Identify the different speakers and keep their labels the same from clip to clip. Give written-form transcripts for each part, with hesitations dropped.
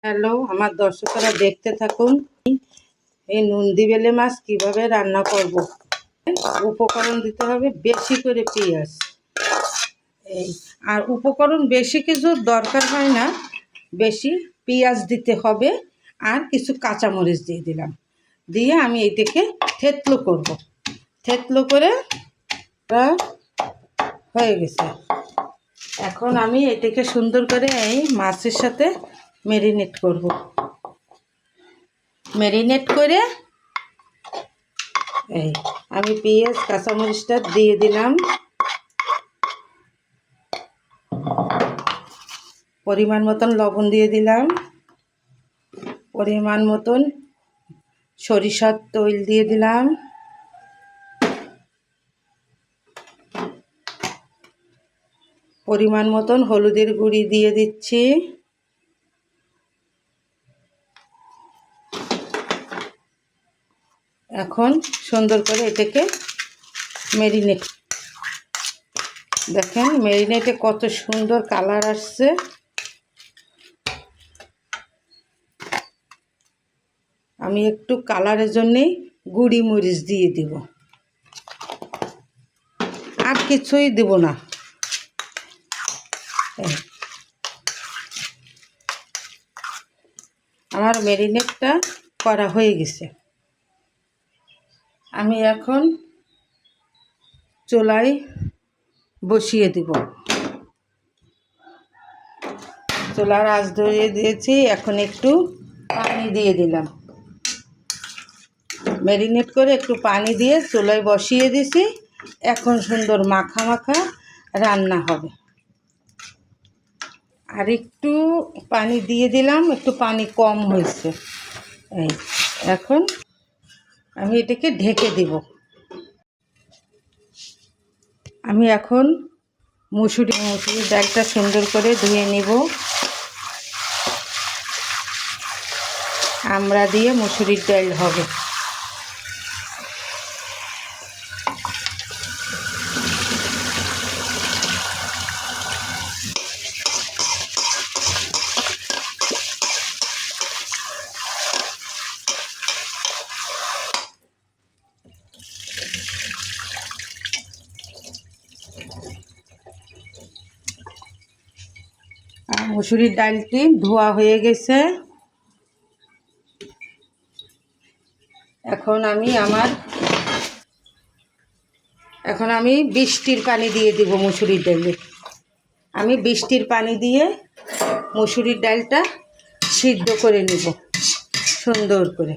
Speaker 1: Hello, আমার দর্শকরা দেখতে থাকুন। এই নন্দী বেলে মাছ কিভাবে রান্না করব। উপকরণ দিতে হবে বেশি করে পেঁয়াজ। এই আর উপকরণ বেশি কিছু দরকার হয় না, বেশি পেঁয়াজ দিতে হবে আর কিছু কাঁচামরিচ দিয়ে দিলাম। দিয়ে আমি এইটাকে থেতলো করব। থেতলো করে হয়ে গেছে। এখন আমি এটাকে সুন্দর করে এই মাছের সাথে ম্যারিনেট করব। ম্যারিনেট করে এই আমি পেঁয়াজ কাঁচামরিচটা দিয়ে দিলাম। পরিমাণ মতন লবণ দিয়ে দিলাম। পরিমাণ মতন সরিষার তেল দিয়ে দিলাম। পরিমাণ মতন হলুদের গুঁড়ি দিয়ে দিচ্ছি। এখন সুন্দর করে এটাকে ম্যারিনেট, দেখেন ম্যারিনেটে কত সুন্দর কালার আসছে। আমি একটু কালারের জন্যেই গুঁড়ি মরিচ দিয়ে দিব, আর কিছুই দিব না। আমার ম্যারিনেটটা করা হয়ে গেছে। আমি এখন চুলায় বসিয়ে দিব। চুলার আঁচ ধরিয়ে দিয়েছি। এখন একটু পানি দিয়ে দিলাম। ম্যারিনেট করে একটু পানি দিয়ে চুলায় বসিয়ে দিয়েছি। এখন সুন্দর মাখা মাখা রান্না হবে। আর একটু পানি দিয়ে দিলাম, একটু পানি কম হয়েছে। এই এখন আমি এটাকে ঢেকে দিব। আমি এখন মুসুরির ডালটা সুন্দর করে ধুয়ে নিব। আমড়া দিয়ে মুসুরির ডাল হবে। আর মুসুরির ডালটি ধোয়া হয়ে গেছে। এখন আমি বৃষ্টির পানি দিয়ে দিব মুসুরির ডালে। আমি বৃষ্টির পানি দিয়ে মুসুরির ডালটা সিদ্ধ করে নিব সুন্দর করে,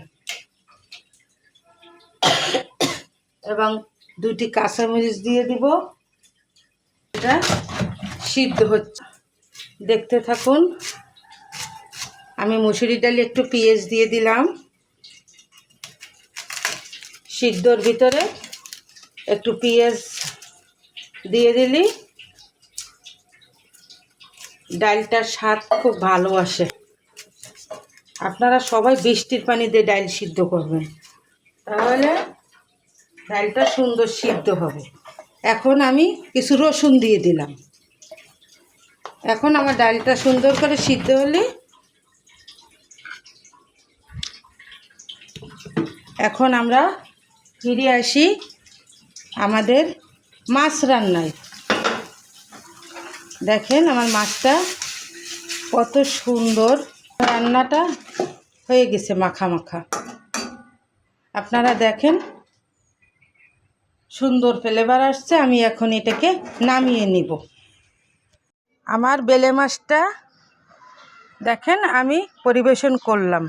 Speaker 1: এবং দুটি কাঁচামরিচ দিয়ে দিব। এটা সিদ্ধ হচ্ছে, দেখতে থাকুন। আমি মুসুরির ডালে একটু পেঁয়াজ দিয়ে দিলাম। সিদ্ধর ভিতরে একটু পেঁয়াজ দিয়ে দিলি ডালটার স্বাদ খুব ভালো আসে। আপনারা সবাই বৃষ্টির পানি দিয়ে ডাল সিদ্ধ করবেন, তাহলে ডালটা সুন্দর সিদ্ধ হবে। এখন আমি কিছু রসুন দিয়ে দিলাম। এখন আমার ডালটা সুন্দর করে সিদ্ধ হলে এখন আমরা ফিরে আসি আমাদের মাছ রান্নায়। দেখেন আমার মাছটা কত সুন্দর, রান্নাটা হয়ে গেছে মাখা মাখা। আপনারা দেখেন সুন্দর ফ্লেভার আসছে। আমি এখন এটাকে নামিয়ে নিব। আমার বেলে মাছটা দেখেন আমি পরিবেশন করলাম।